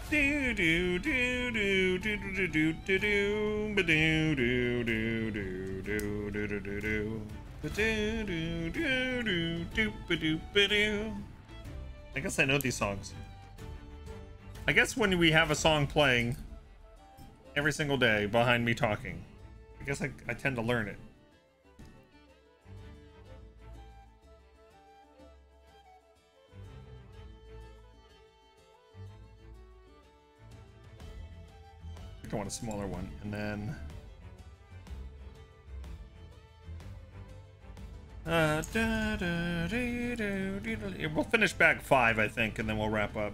Do do do do do do do do do do do do do do do do do do do. I guess I know these songs. I guess when we have a song playing every single day behind me talking, I guess I tend to learn it. I think I want a smaller one, and then we'll finish bag 5, I think, and then we'll wrap up.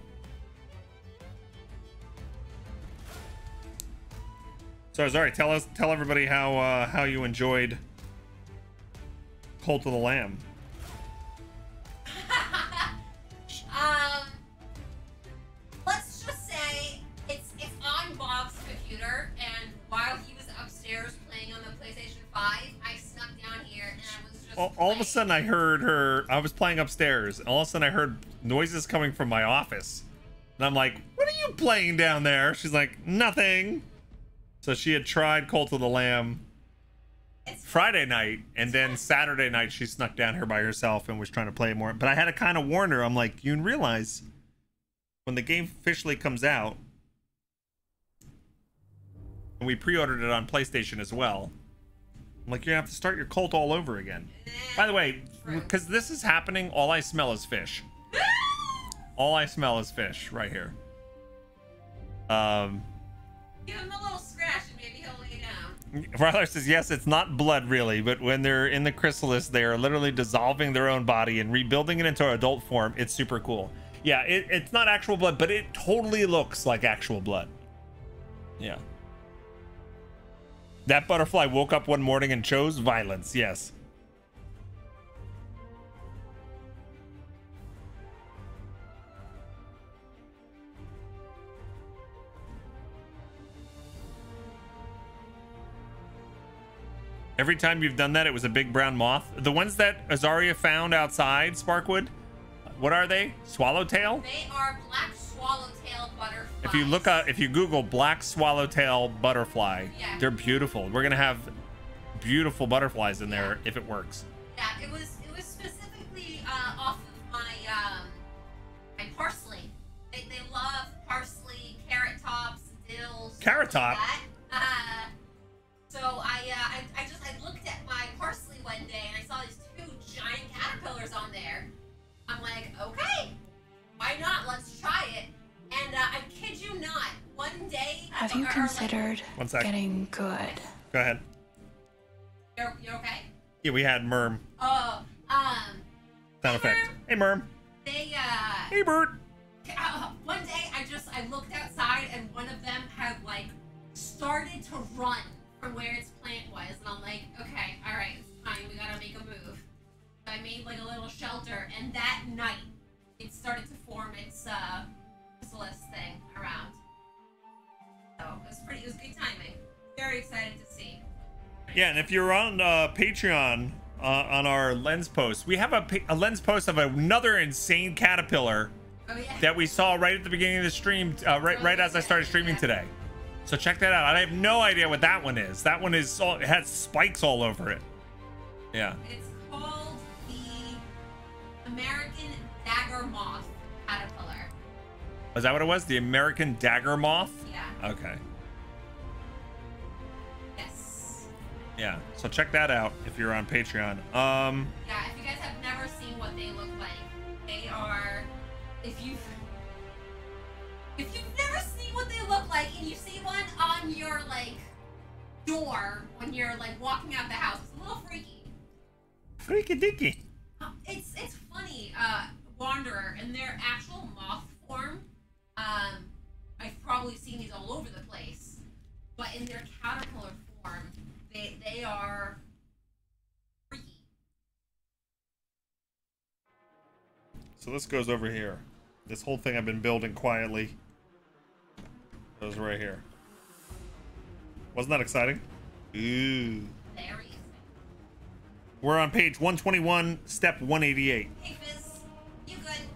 So, Zari, tell everybody how you enjoyed Cult of the Lamb. Let's just say it's on Bob's computer, and while he was upstairs playing on the PlayStation 5, I snuck down here and I was just All of a sudden I heard her. I was playing upstairs, and all of a sudden I heard noises coming from my office, and I'm like, "What are you playing down there?" She's like, "Nothing." So she had tried Cult of the Lamb Friday night, and then Saturday night she snuck down here by herself and was trying to play more. But I had to kind of warn her. I'm like, you realize when the game officially comes out, and we pre-ordered it on PlayStation as well, I'm like, you have to start your cult all over again. By the way, because this is happening, all I smell is fish. All I smell is fish right here. Give him a little scratch and maybe he'll lay down. Ryler says, yes, it's not blood really, but when they're in the chrysalis, they are literally dissolving their own body and rebuilding it into adult form. It's super cool. Yeah, it's not actual blood, but it totally looks like actual blood. Yeah. That butterfly woke up one morning and chose violence. Yes. Every time you've done that, it was a big brown moth. The ones that Azaria found outside Sparkwood, what are they? Swallowtail? They are black swallowtail butterflies. If you look up, if you Google black swallowtail butterfly, yeah, they're beautiful. We're gonna have beautiful butterflies in there if it works. Yeah, it was specifically off of my my parsley. They love parsley, carrot tops, dills. Carrot top. So I looked at my parsley one day and I saw these 2 giant caterpillars on there. I'm like, okay, why not? Let's try it. And I kid you not, one day. Have you considered getting good? Go ahead. You're okay? Yeah, we had Merm. Oh, Sound effect. Hey, Merm. They Hey, Bert. One day I looked outside and one of them had like started to run from where its plant was, and I'm like, okay, all right, it's time. We gotta make a move. So I made like a little shelter, and that night it started to form its chrysalis thing around. So it was good timing. Very excited to see. Yeah, and if you're on Patreon on our lens post, we have a lens post of another insane caterpillar that we saw right at the beginning of the stream, right as I started streaming today. So check that out. I have no idea what that one is. That one is it has spikes all over it. Yeah. It's called the American dagger moth caterpillar. Is that what it was? The American dagger moth? Yeah. Okay. Yes. Yeah. So check that out if you're on Patreon. Yeah, if you guys have never seen what they look like, they are. If you've never seen what they look like and you see one on your like door when you're like walking out the house, it's a little freaky. Freaky dicky. It's funny, Wanderer, in their actual moth form, I've probably seen these all over the place, but in their caterpillar form, they are freaky. So this goes over here. This whole thing I've been building quietly goes right here. Wasn't that exciting? Ooh. Very exciting. We're on page 121, step 188. Hey, Fizz. You good?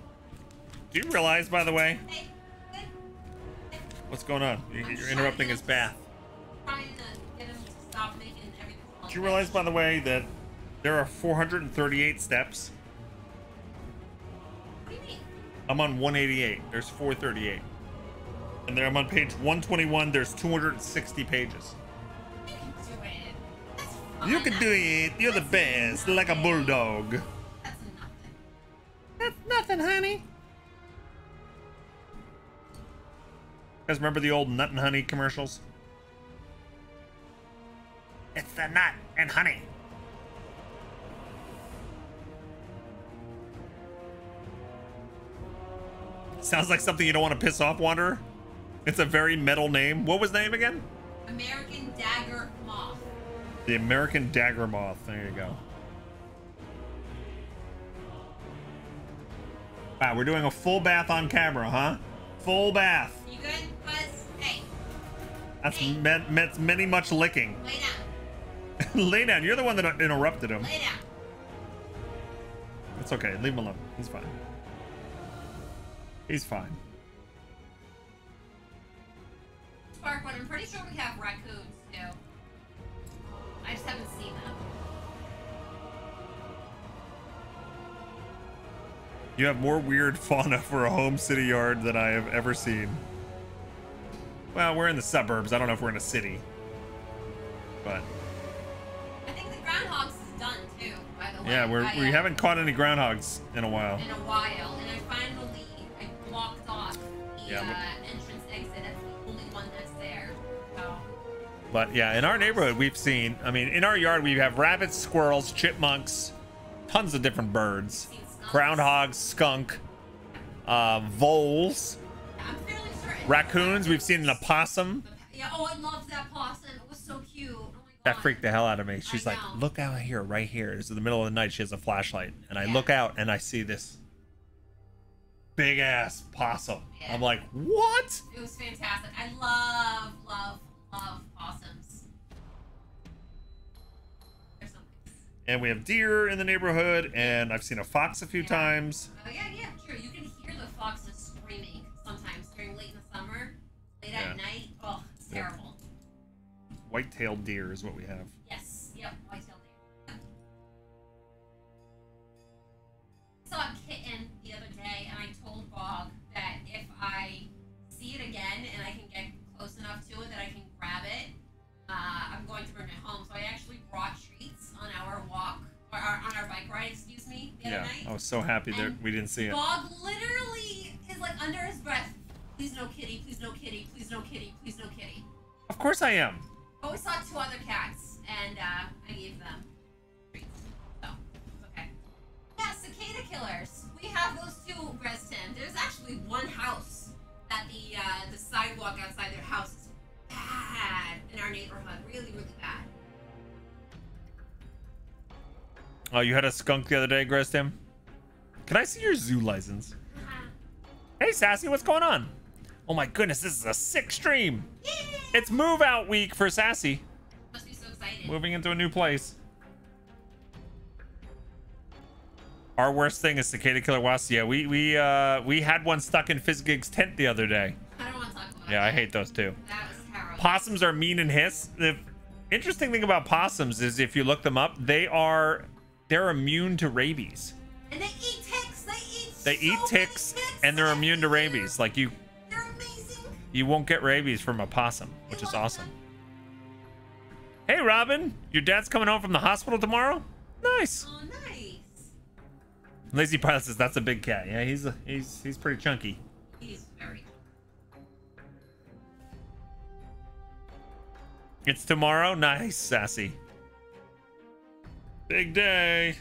Do you realize, by the way, Hey, good? What's going on? You're interrupting his bath. Trying to get him to stop making everything. Did you realize, by the way, that there are 438 steps? What do you mean? I'm on 188. There's 438. And there I'm on page 121. There's 260 pages. You can do it. That's fun. You can do it. You're the best. Like a bulldog. That's nothing. That's nothing, honey. You guys remember the old Nut and Honey commercials? It's the nut and honey. Sounds like something you don't want to piss off, Wanderer. It's a very metal name. What was the name again? American Dagger Moth. The American Dagger Moth. There you go. Wow, we're doing a full bath on camera, huh? Full bath. You good, Buzz? Hey. That's Hey. meant many much licking. Lay down. Lay down. You're the one that interrupted him. Lay down. It's okay. Leave him alone. He's fine. He's fine. Sparkwood, I'm pretty sure we have raccoons too. I just haven't seen them. You have more weird fauna for a home city yard than I have ever seen. Well, we're in the suburbs. I don't know if we're in a city. But I think the groundhogs is done too, by the way. yeah, we haven't caught any groundhogs in a while. In a while, and I blocked off the entrance exit. That's the only one that's there. So. But yeah, in our neighborhood, we've seen, I mean, in our yard, we have rabbits, squirrels, chipmunks, tons of different birds, groundhogs, skunk, voles, I'm fairly certain. raccoons. We've seen an opossum. Yeah, oh, I loved that possum. It was so cute. Oh my God. That freaked the hell out of me. She's like, know. look out here, right here. It's in the middle of the night. She has a flashlight. And I look out and I see this big ass possum. Yeah. I'm like, what? It was fantastic. I love possums. They're so nice. And we have deer in the neighborhood, and I've seen a fox a few times. Oh yeah, true. You can hear the foxes screaming sometimes during late in the summer, late at night. Oh, it's terrible. White-tailed deer is what we have. Yes, yep, white-tailed deer. I saw a kitten the other day, and I told Bog that if I see it again and I can get close enough to it that I can grab it, I'm going to bring it home. So I actually brought treats on our walk, or on our bike ride, excuse me, the other night. I was so happy that we didn't see it. Bog literally is like under his breath, please no kitty, please no kitty, please no kitty, please no kitty. Of course I am. But we saw 2 other cats, and I gave them treats. So, it's okay. Yeah, cicada killers. We have those too, Greston. There's actually one house that the sidewalk outside their house is bad in our neighborhood. Really, really bad. Oh, you had a skunk the other day, Grestim? Can I see your zoo license? Hey, Sassy, what's going on? Oh my goodness, this is a sick stream. Yay! It's move out week for Sassy. Must be so excited. Moving into a new place. Our worst thing is cicada killer wasps. Yeah, we had one stuck in Fizzgig's tent the other day. I don't want to talk about Yeah, it. I hate those too. That was terrible. Possums are mean and hiss. The interesting thing about possums is if you look them up, they're immune to rabies. And they eat ticks. They eat ticks and they're immune to rabies. Like They're amazing. you won't get rabies from a possum, which is awesome. Them. Hey, Robin, your dad's coming home from the hospital tomorrow? Nice. Oh, nice. Lazy Pilot says that's a big cat. Yeah, he's pretty chunky. He's very. It's tomorrow? Nice, Sassy. Big day.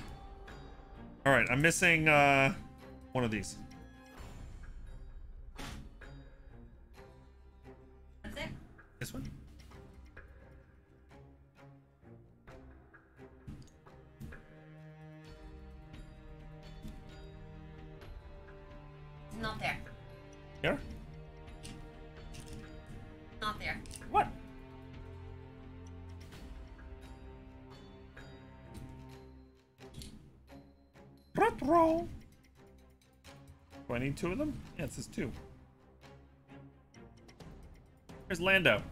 All right, I'm missing one of these. That's it. This one? Not there. Here? Not there. What? Retro. Do I need 2 of them? Yeah, it says 2. Where's Lando?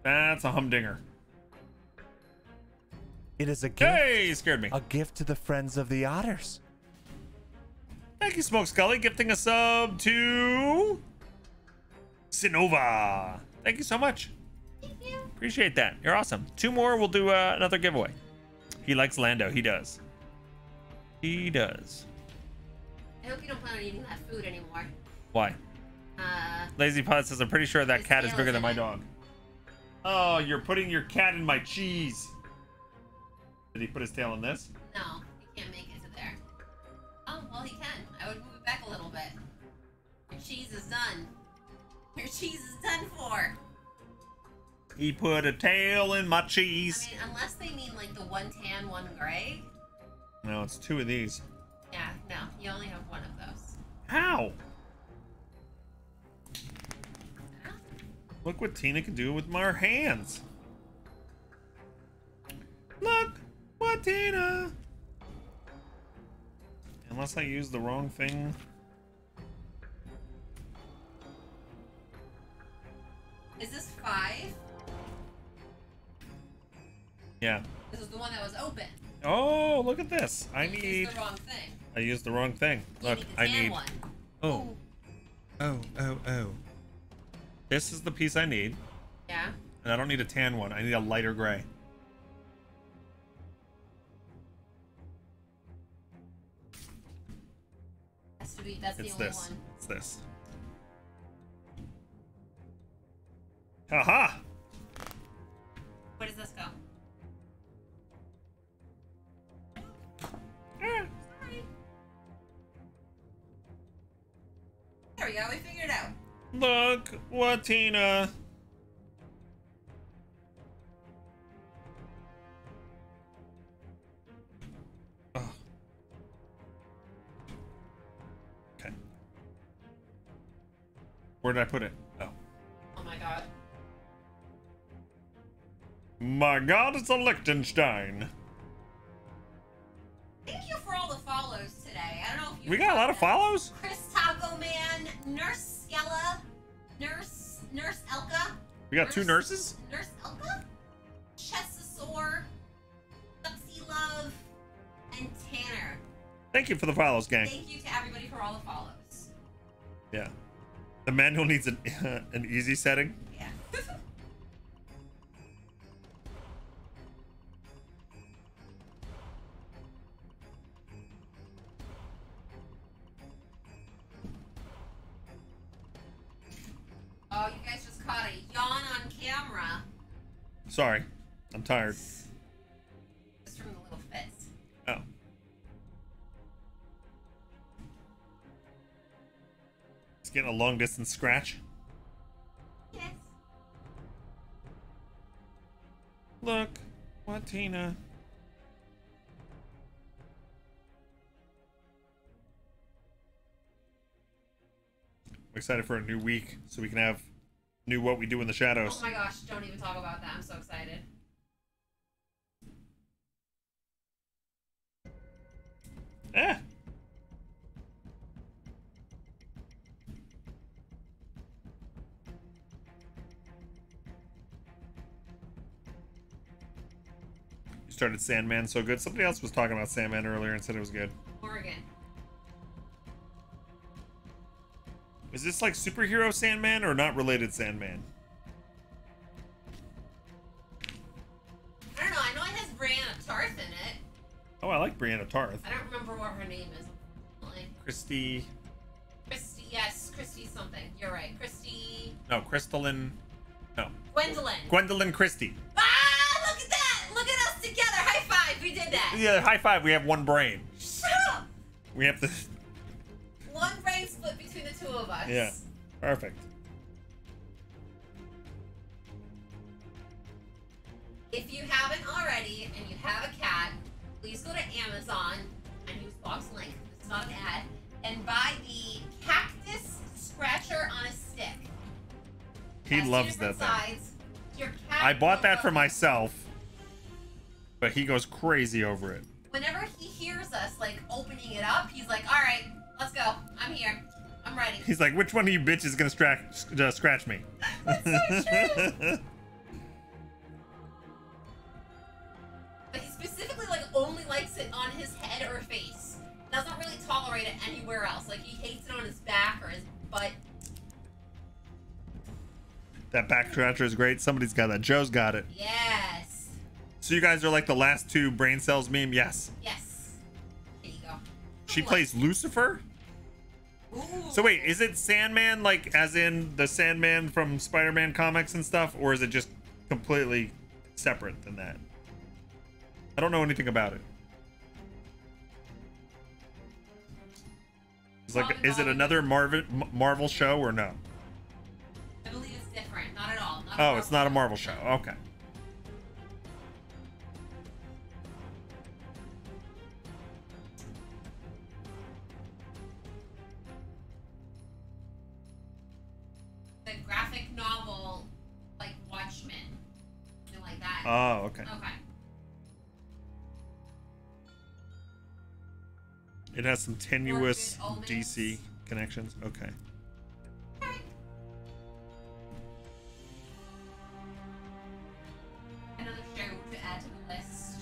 That's a humdinger. It is a gift. Hey, scared me. A gift to the friends of the Otters. Thank you, Smoke Scully, gifting a sub to Sinova. Thank you so much. Thank you. Appreciate that. You're awesome. 2 more, we'll do another giveaway. He likes Lando. He does. He does. I hope you don't plan on eating that food anymore. Why? Lazy Pod says, I'm pretty sure that His cat is tail bigger is than in my it. dog. Oh, you're putting your cat in my cheese. Did he put his tail in this? No, he can't make it to there. Oh, well, he can. I would move it back a little bit. Your cheese is done. Your cheese is done for. He put a tail in my cheese. I mean, unless they mean like the 1 tan, 1 gray. No, it's 2 of these. Yeah, no, you only have 1 of those. How? Look what Tina can do with my hands. Look what Tina. Unless I use the wrong thing. Is this 5? Yeah. This is the one that was open. Oh, look at this. I You need. used the wrong thing. I used the wrong thing. You Look, need the I tan need. one. Oh. Oh. This is the piece I need. Yeah. And I don't need a tan one. I need a lighter gray. Has to be. That's It's the only this. one. It's this. Haha! Where does this go? Sorry. There we go. We figured it out. Look what Tina. Oh. Okay. Where did I put it? Oh. Oh my god. My God, it's a Liechtenstein. Thank you for all the follows today. I don't know if you. We got a lot of follows? Chris Taco Man, Nurse Skella, Nurse Elka. We got 2 nurses? Nurse Elka, Chesasaur, Duxie Love, and Tanner. Thank you for the follows, gang. Thank you to everybody for all the follows. Yeah. The manual needs an, an easy setting. Yeah. Oh, you guys just caught a yawn on camera. Sorry. I'm tired. Just from the little fits. Oh. It's getting a long distance scratch. Yes. Look what Tina. I'm excited for a new week so we can have new What We Do in the Shadows. Oh my gosh, don't even talk about that. I'm so excited. Eh. You started Sandman so good. Somebody else was talking about Sandman earlier and said it was good. Oregon. Is this like superhero Sandman or not related Sandman? I don't know. I know it has Brianna Tarth in it. Oh, I like Brianna Tarth. I don't remember what her name is. Unfortunately. Christy. Christy, yes, Christy something. You're right. Christy. No, Crystalline. No. Gwendolyn. Gwendolyn Christie. Ah, look at that! Look at us together. High five. We did that. Yeah, high five. We have one brain. Shut up. We have to. One brain split between the 2 of us. Yeah. Perfect. If you haven't already and you have a cat, please go to Amazon and use Bog's link. It's not an ad. And buy the cactus scratcher on a stick. He Has 2 loves that different thing. sides. Your cat I bought will that go- for myself, but he goes crazy over it. Whenever he hears us like opening it up, he's like, "All right, let's go. I'm here. I'm ready." He's like, which one of you bitches is gonna scratch me? That's so true. But he specifically like only likes it on his head or face. Doesn't really tolerate it anywhere else. Like he hates it on his back or his butt. That back scratcher is great. Somebody's got that. Joe's got it. Yes. So you guys are like the last two brain cells meme? Yes. Yes. There you go. She plays Lucifer? Ooh. So wait, is it Sandman, like as in the Sandman from Spider-Man comics and stuff? Or is it just completely separate than that? I don't know anything about it. It's like, is it another Marvel show or no? I believe it's different. Not at all. Oh, it's not a Marvel show. Okay. The graphic novel, like Watchmen, something like that. Oh, okay. Okay. It has some tenuous DC connections. Okay. Another show to add to the list.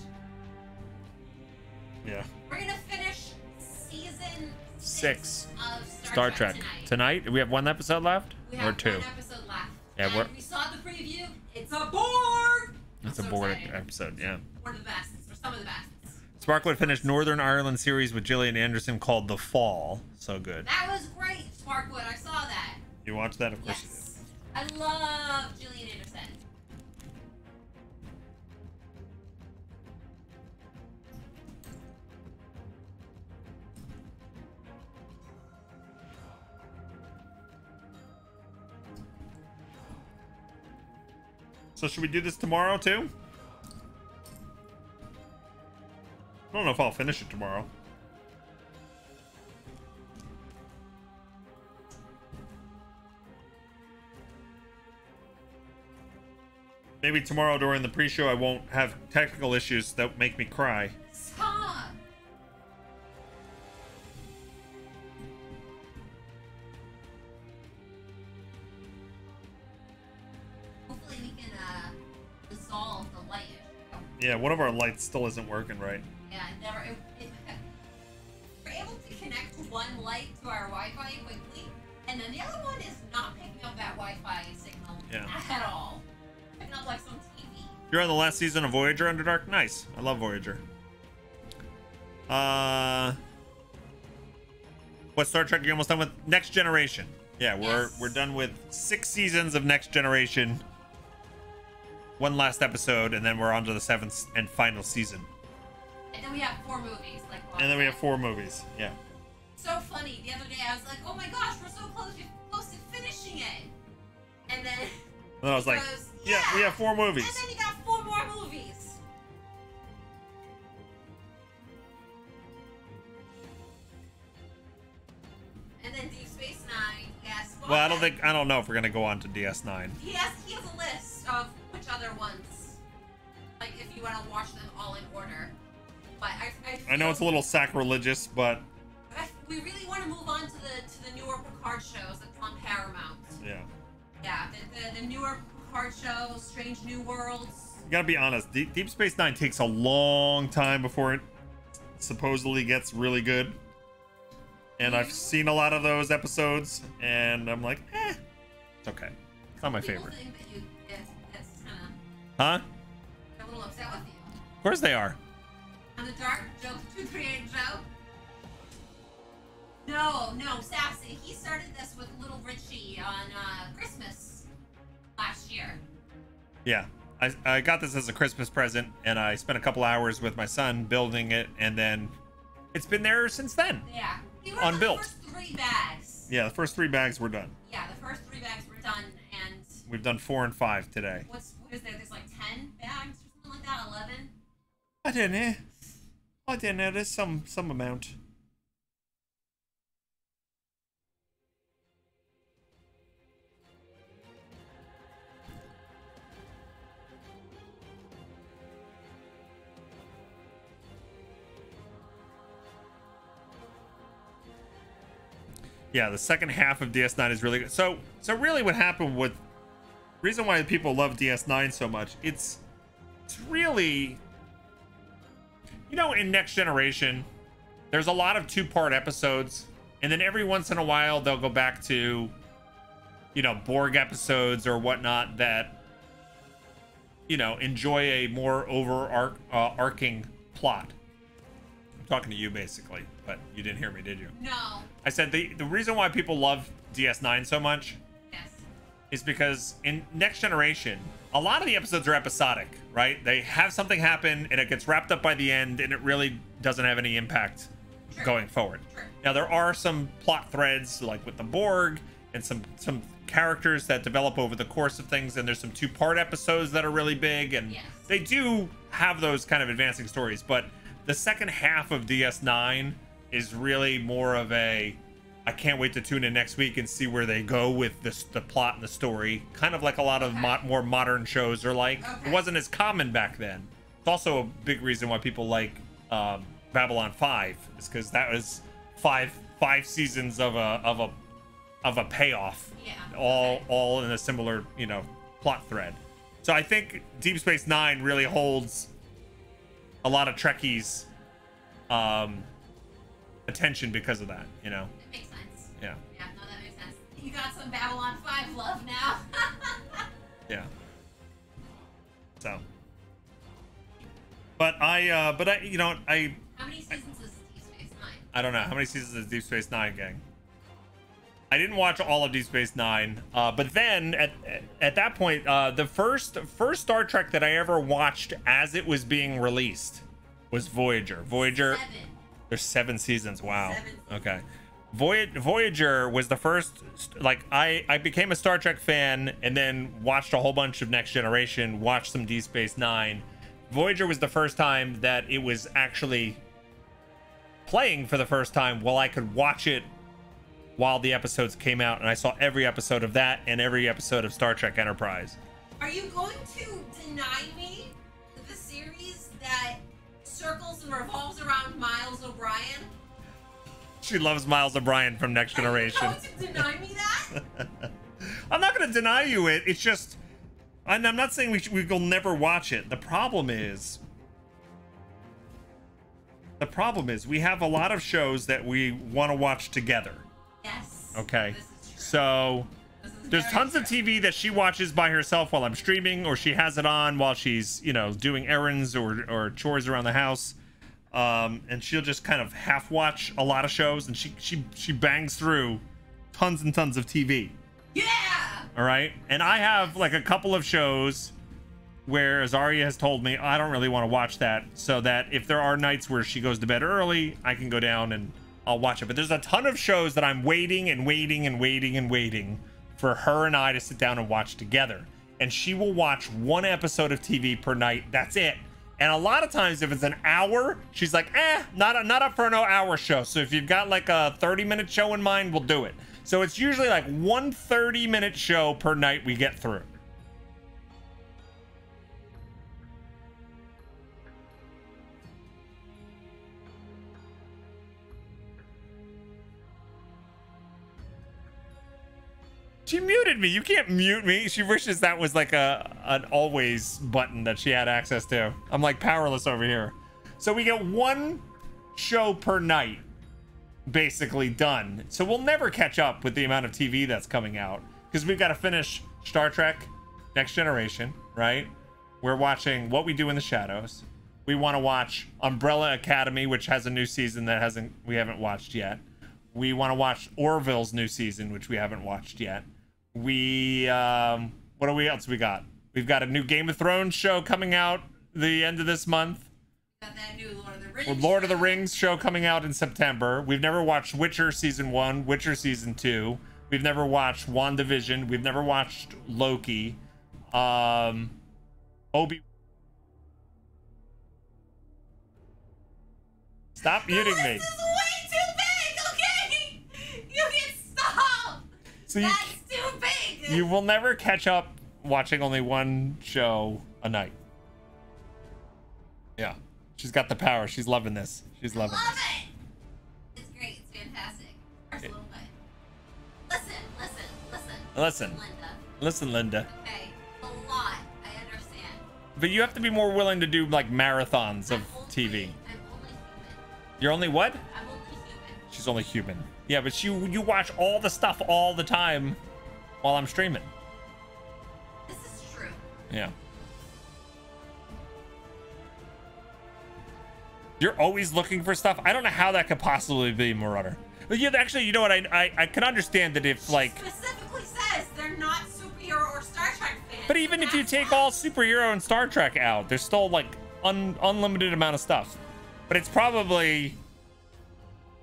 Yeah. We're gonna finish season 6 of Star Trek tonight. We have one episode left, We or have 2. one episode left. Yeah, And we saw the preview. It's a board. It's I'm a so board excited. episode. Yeah. One of the best, or some of the best. Sparkwood finished Northern Ireland series with Gillian Anderson called The Fall. So good. That was great, Sparkwood. I saw that. You watched that? Of course Yes. I love Gillian Anderson. you did. So should we do this tomorrow too? I don't know if I'll finish it tomorrow. Maybe tomorrow during the pre-show I won't have technical issues that make me cry. Stop. Hopefully we can resolve the light issue. Yeah, one of our lights still isn't working right. Yeah, we're able to connect one light to our Wi-Fi quickly, and then the other one is not picking up that Wi-Fi signal at all. Picking up like some TV. You're on the last season of Voyager Underdark? Nice. I love Voyager. What Star Trek are you almost done with? Next Generation. Yeah, we're done with 6 seasons of Next Generation. One last episode, and then we're on to the 7th and final season. And then we have 4 movies. And then we have 4 movies. Yeah. So funny. The other day I was like, oh my gosh, we're so close to finishing it. And then And I was like, goes, yeah, we have 4 movies. And then you got 4 more movies. And then Deep Space Nine, yes. Well, I don't know if we're gonna go on to DS9. He has a list of which other ones. Like if you want to watch them all in order. But I know it's a little sacrilegious, but we really want to move on to the newer Picard shows that's on Paramount. yeah. Yeah, the newer Picard show, Strange New Worlds. You gotta be honest. Deep Space Nine takes a long time before it supposedly gets really good. And I've seen a lot of those episodes, and I'm like, it's okay. It's not my favorite. People think that that's kind of Huh? a little upset with you. Of course they are. On the dark, Joe 238 Joe. No, Sassy. He started this with Little Richie on Christmas last year. Yeah. I got this as a Christmas present, and I spent a couple hours with my son building it, and then it's been there since then. Yeah. He was Unbuilt. the first 3 bags. Yeah, the first 3 bags were done. Yeah, the first 3 bags were done, and We've done 4 and 5 today. what is there? There's like 10 bags or something like that. 11. I don't know. There's some amount. Yeah, the second half of DS9 is really good. So really what happened with reason why people love DS9 so much, it's really, you know, in Next Generation, there's a lot of 2-part episodes, and then every once in a while they'll go back to, you know, Borg episodes or whatnot that, you know, enjoy a more arcing plot. I'm talking to you basically, but you didn't hear me, did you? No. I said the reason why people love DS9 so much, yes, is because in Next Generation, a lot of the episodes are episodic, right? They have something happen and it gets wrapped up by the end, and it really doesn't have any impact going forward. Now there are some plot threads like with the Borg and some characters that develop over the course of things, and there's some 2-part episodes that are really big, and they do have those kind of advancing stories. But the second half of DS9 is really more of a, I can't wait to tune in next week and see where they go with this, the plot and the story, kind of like a lot of more modern shows are like. It wasn't as common back then. It's also a big reason why people like Babylon 5, is because that was five seasons of a payoff, all in a similar, you know, plot thread. So I think Deep Space Nine really holds a lot of Trekkies attention because of that, you know. That makes sense. Yeah. Yeah, no, that makes sense. You got some Babylon 5 love now. Yeah. So. But I, you know, How many seasons is Deep Space Nine? I don't know. How many seasons is Deep Space Nine, gang? I didn't watch all of Deep Space Nine, but then at that point, the first Star Trek that I ever watched as it was being released was Voyager. Voyager. 7. There's 7 seasons. Wow. 7 seasons. Okay. Voyager was the first, like, I became a Star Trek fan and then watched a whole bunch of Next Generation, watched some Deep Space Nine. Voyager was the first time that it was actually playing for the first time while I could watch it while the episodes came out, and I saw every episode of that and every episode of Star Trek Enterprise. Are you going to deny me the series that circles and revolves around Miles O'Brien? She loves Miles O'Brien from Next Generation. Are you going to deny me that? I'm not going to deny you it. It's just, I'm not saying we will never watch it. The problem is we have a lot of shows that we want to watch together. Yes. Okay. This is true. So there's tons of TV that she watches by herself while I'm streaming, or she has it on while she's, you know, doing errands or chores around the house. And she'll just kind of half watch a lot of shows, and she bangs through tons and tons of TV. Yeah. All right. And I have like a couple of shows where Azaria has told me I don't really want to watch that, so that if there are nights where she goes to bed early, I can go down and I'll watch it. But there's a ton of shows that I'm waiting for her and I to sit down and watch together. And she will watch one episode of TV per night. That's it. And a lot of times if it's an hour, she's like, not up for an hour show. So if you've got like a 30-minute show in mind, we'll do it. So it's usually like 1 30-minute show per night we get through. She muted me. You can't mute me. She wishes that was like an always button that she had access to. I'm like powerless over here. So we get 1 show per night, basically done. So we'll never catch up with the amount of TV that's coming out, because we've got to finish Star Trek Next Generation, right? We're watching What We Do in the Shadows. We want to watch Umbrella Academy, which has a new season that we haven't watched yet. We want to watch Orville's new season, which we haven't watched yet. What else we got? We've got a new Game of Thrones show coming out the end of this month. Got that new Lord of the Rings. Lord of the Rings show coming out in September. We've never watched Witcher season 1, Witcher season 2. We've never watched WandaVision. We've never watched Loki. Obi. Stop muting me. This is way too big, okay? You can stop. So That's too big. you will never catch up watching only 1 show a night. Yeah. She's got the power. She's loving this. She's loving Love this. it. It's great. It's fantastic. First a little bit. Listen. Linda. Listen, Linda. Okay, a lot. I understand. But you have to be more willing to do like marathons of TV. I'm only human. You're only what? I'm only human. She's only human. Yeah, but you watch all the stuff all the time while I'm streaming. This is true. Yeah. You're always looking for stuff. I don't know how that could possibly be, Marauder. But yeah, actually, you know what? I can understand that if like. Specifically says they're not superhero or Star Trek fans. But even if you take all superhero and Star Trek out, there's still like unlimited amount of stuff. But it's probably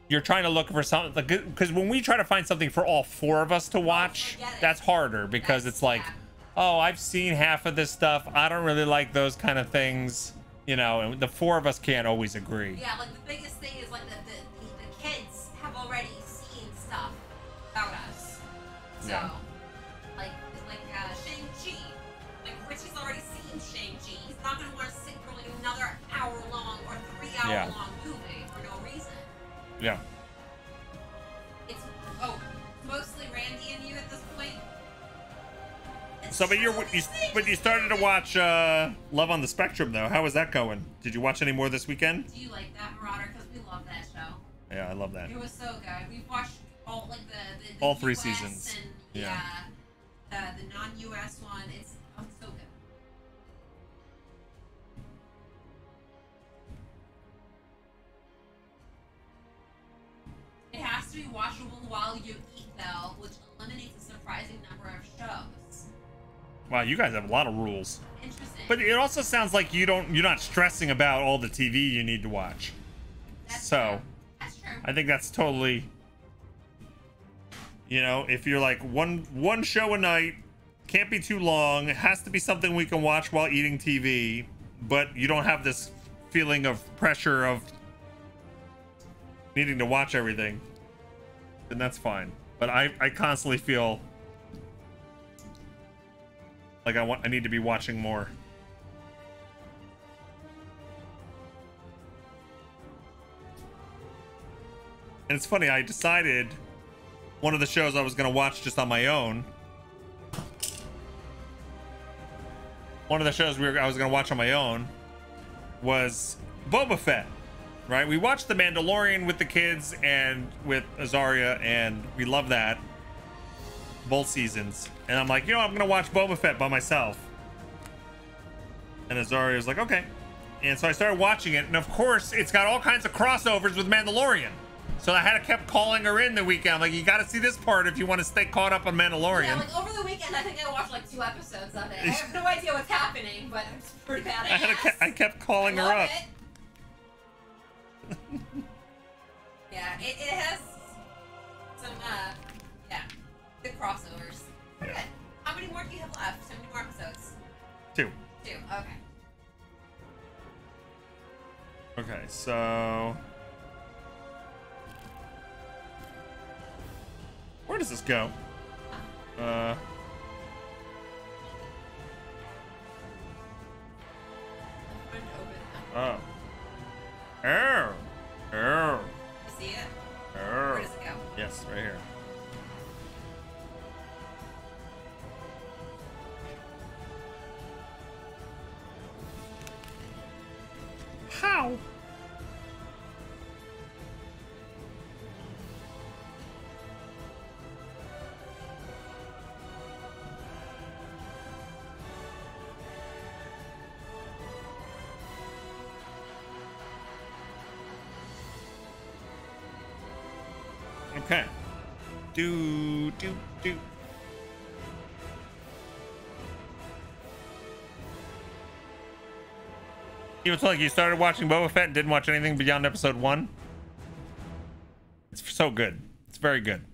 you're trying to look for something because when we try to find something for all four of us to watch, that's harder because it's like, oh, I've seen half of this stuff. I don't really like those kind of things. You know, and the four of us can't always agree. Yeah, like the biggest thing is like the kids have already seen stuff about us. So, Yeah. like Shang-Chi. Like Richie's already seen Shang-Chi. He's not gonna want to sit for like another hour-long or 3-hour-long movie for no reason. Yeah. It's mostly Randy and you at this point. So, but you started to watch Love on the Spectrum, though. How was that going? Did you watch any more this weekend? Do you like that, Marauder? Because we love that show. Yeah, I love that. It was so good. We've watched all like the all 3 US seasons. And, Yeah. The non-US one. It's so good. It has to be watchable while you eat, though, which eliminates a surprising number of shows. Wow, you guys have a lot of rules. Interesting. But it also sounds like you're not stressing about all the TV you need to watch. That's So, true. That's true. I think that's totally, you know, if you're like one show a night, can't be too long, it has to be something we can watch while eating TV, but you don't have this feeling of pressure of needing to watch everything, then that's fine. But I constantly feel like I need to be watching more. And it's funny, I decided one of the shows I was going to watch just on my own. One of the shows I was going to watch on my own was Boba Fett, right? We watched The Mandalorian with the kids and with Azaria, and we love that. Both seasons. And I'm like, you know, I'm going to watch Boba Fett by myself. And Azaria was like, okay. And so I started watching it, and of course, it's got all kinds of crossovers with Mandalorian. So I had to keep calling her in the weekend. I'm like, you got to see this part if you want to stay caught up on Mandalorian. Yeah, like over the weekend, I think I watched like 2 episodes of it. I have no idea what's happening, but it's pretty badass. I kept calling her up. Yeah, it has some, good crossovers. Yeah. Good. How many more do you have left? How many more episodes? 2. 2, okay. Okay, so where does this go? Oh. Oh. Oh. You see it? Oh. Where does it go? Yes, right here. How? Okay. Do. You was like you started watching Boba Fett and didn't watch anything beyond episode 1? It's so good. It's very good.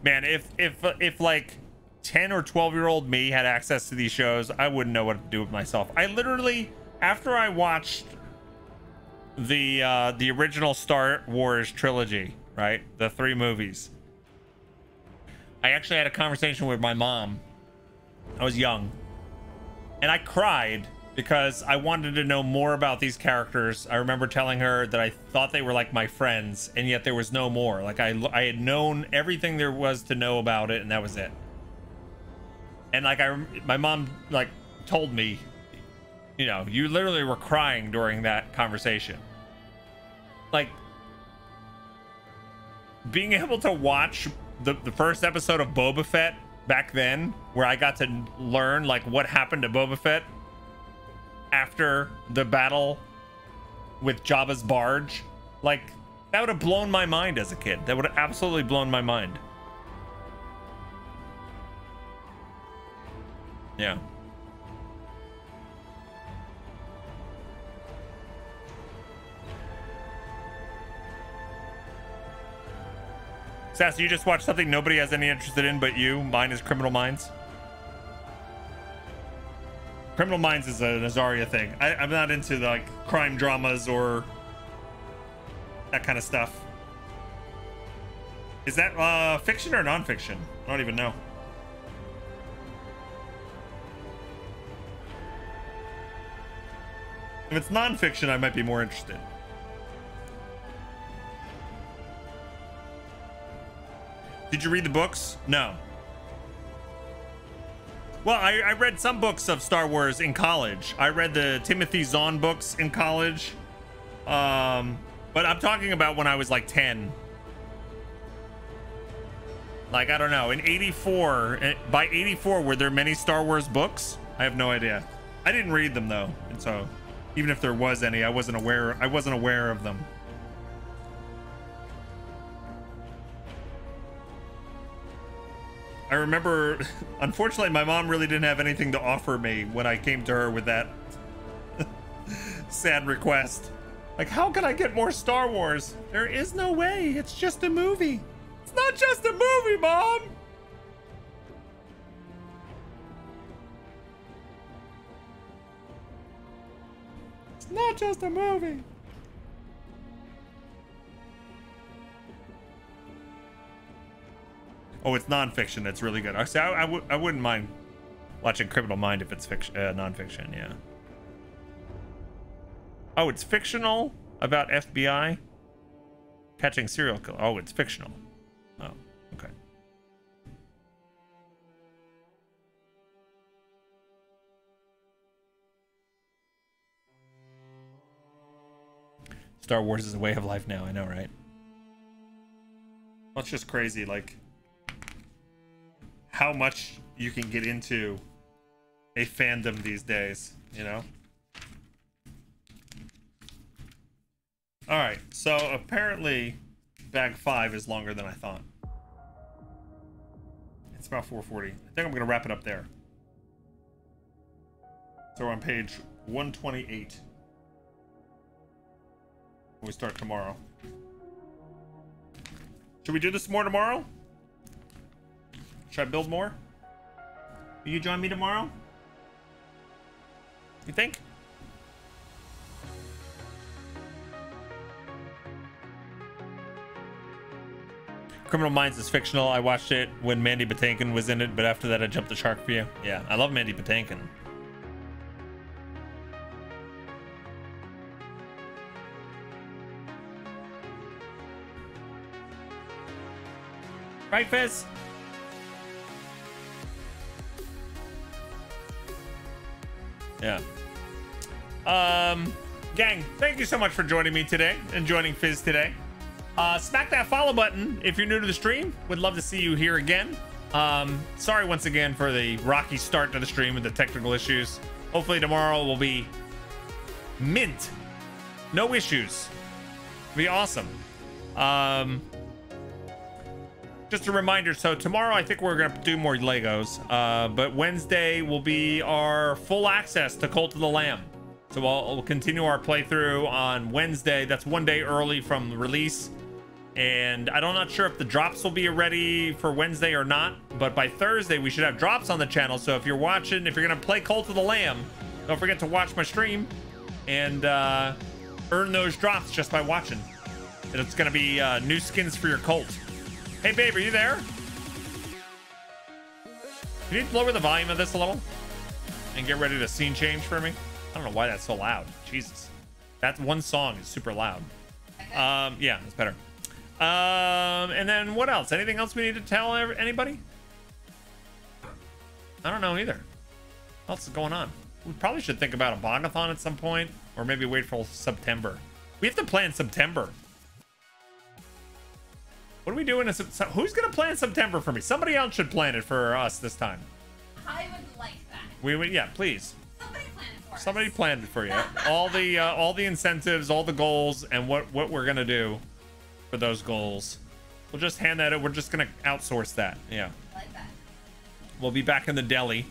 Man, if like 10 or 12-year-old me had access to these shows, I wouldn't know what to do with myself. I literally, after I watched the original Star Wars trilogy, right? The 3 movies. I actually had a conversation with my mom. I was young. And I cried because I wanted to know more about these characters. I remember telling her that I thought they were like my friends, and yet there was no more. Like I had known everything there was to know about it, and that was it. And like my mom like told me, you know, you literally were crying during that conversation. Like being able to watch the first episode of Boba Fett back then, where I got to learn like what happened to Boba Fett after the battle with Jabba's barge, like that would have blown my mind as a kid. That would have absolutely blown my mind. Yeah. Sass, you just watched something nobody has any interest in but you. Mine is Criminal Minds. Criminal Minds is an Azaria thing. I'm not into the, like crime dramas or that kind of stuff. Is that fiction or non-fiction? I don't even know. If it's non-fiction, I might be more interested. Did you read the books? No. Well, I read some books of Star Wars in college. I read the Timothy Zahn books in college. But I'm talking about when I was like 10. Like, I don't know. In 84, by 84, were there many Star Wars books? I have no idea. I didn't read them though. And so even if there was any, I wasn't aware of them. I remember, unfortunately, my mom really didn't have anything to offer me when I came to her with that sad request. Like, how can I get more Star Wars? There is no way. It's just a movie. It's not just a movie, Mom. It's not just a movie. Oh, it's nonfiction. It's really good. I wouldn't mind watching Criminal Mind if it's fiction, nonfiction. Yeah. Oh, it's fictional about FBI catching serial killer. Oh, it's fictional. Oh, okay. Star Wars is a way of life now. I know, right? That's just crazy. Like, how much you can get into a fandom these days, you know? All right, so apparently bag 5 is longer than I thought. It's about 4:40. I think I'm gonna wrap it up there. So we're on page 128. We start tomorrow. Should we do this more tomorrow? Should I build more? Will you join me tomorrow? You think? Criminal Minds is fictional. I watched it when Mandy Patinkin was in it, but after that I jumped the shark for you. Yeah, I love Mandy Patinkin. Right, Fizz? Yeah. Gang, thank you so much for joining me today and joining Fizz today. Smack that follow button if you're new to the stream. Would love to see you here again. Sorry once again for the rocky start to the stream with the technical issues. Hopefully tomorrow will be mint. No issues. It'll be awesome. Just a reminder, so tomorrow I think we're gonna do more Legos, but Wednesday will be our full access to Cult of the Lamb. So we'll continue our playthrough on Wednesday. That's one day early from the release. And I'm not sure if the drops will be ready for Wednesday or not, but by Thursday we should have drops on the channel. So if you're watching, if you're gonna play Cult of the Lamb, don't forget to watch my stream and earn those drops just by watching. And it's gonna be new skins for your cult. Hey babe, are you there? You need to lower the volume of this a little and get ready to scene change for me. know why that's so loud. Jesus. That one song is super loud. Yeah, that's better. And then what else? Anything else we need to tell anybody? I don't know either. What else is going on? We probably should think about a Bogathon at some point, or maybe wait for September. We have to plan September. What are we doing? Who's going to plan September for me? Somebody else should plan it for us this time. I would like that. We would, yeah, please. Somebody plan it for us. Somebody planned it for you. all the incentives, all the goals, and what we're gonna do for those goals. We'll just hand that. We're just gonna outsource that. Yeah. I like that. We'll be back in the deli,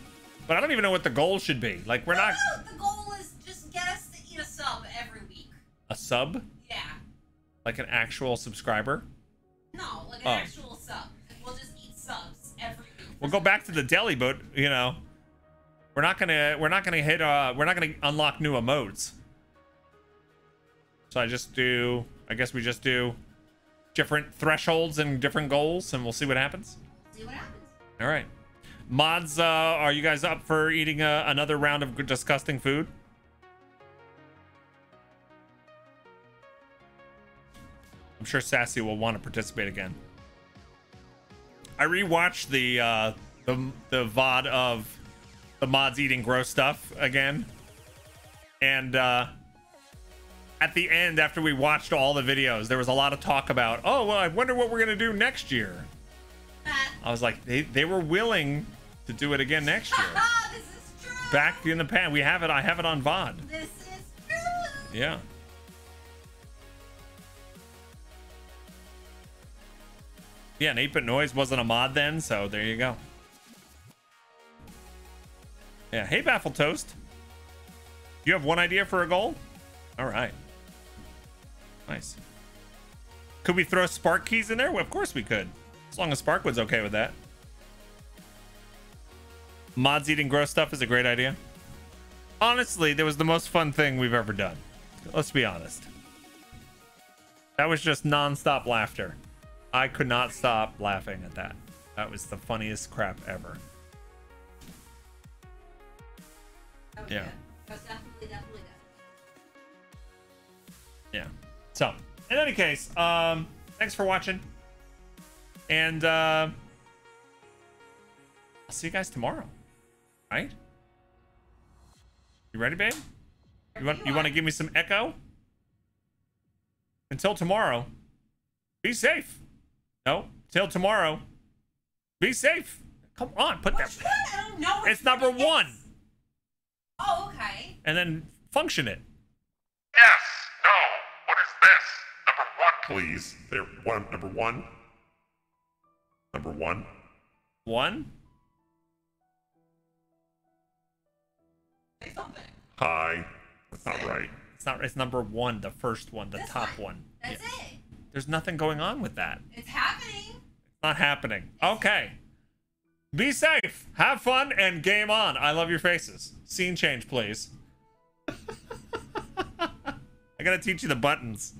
but I don't even know what the goal should be. Like we're not. The goal is just get us to eat a sub every week. A sub? Yeah. Like an actual subscriber? No, like an actual sub. We'll just eat subs every week. We'll go back to the deli, but you know, we're not gonna unlock new emotes. So I guess we just do different thresholds and different goals, and we'll see what happens. See what happens. All right, mods, are you guys up for eating another round of disgusting food? I'm sure Sassy will want to participate again. I rewatched the VOD of the mods eating gross stuff again, and at the end, after we watched all the videos, there was a lot of talk about, oh well, I wonder what we're gonna do next year. I was like, they were willing to do it again next year. This is true. Back in the pan, we have it. I have it on VOD. This is true. Yeah. Yeah, and 8-Bit Noise wasn't a mod then, so there you go. Yeah, hey, Baffle Toast. You have one idea for a goal? All right. Nice. Could we throw Spark keys in there? Well, of course we could. As long as Sparkwood's okay with that. Mods eating gross stuff is a great idea. Honestly, that was the most fun thing we've ever done. Let's be honest. That was just non-stop laughter. I could not stop laughing at that. That was the funniest crap ever. Yeah. That was definitely good. Yeah. So, in any case, thanks for watching. And I'll see you guys tomorrow. Right? You ready, babe? You want to give me some echo? Until tomorrow. Be safe. No, till tomorrow. Be safe. Come on, put that. I don't know. It's number one. Oh, okay. And then function it. Yes. No. What is this? Number one, please. There. Number one. Number one. One. Say something. Hi. That's not right. It's not. It's number one. The first one. The top one. That's Yeah. it. There's nothing going on with that. It's happening. It's not happening. Okay. Be safe. Have fun and game on. I love your faces. Scene change, please. I gotta teach you the buttons.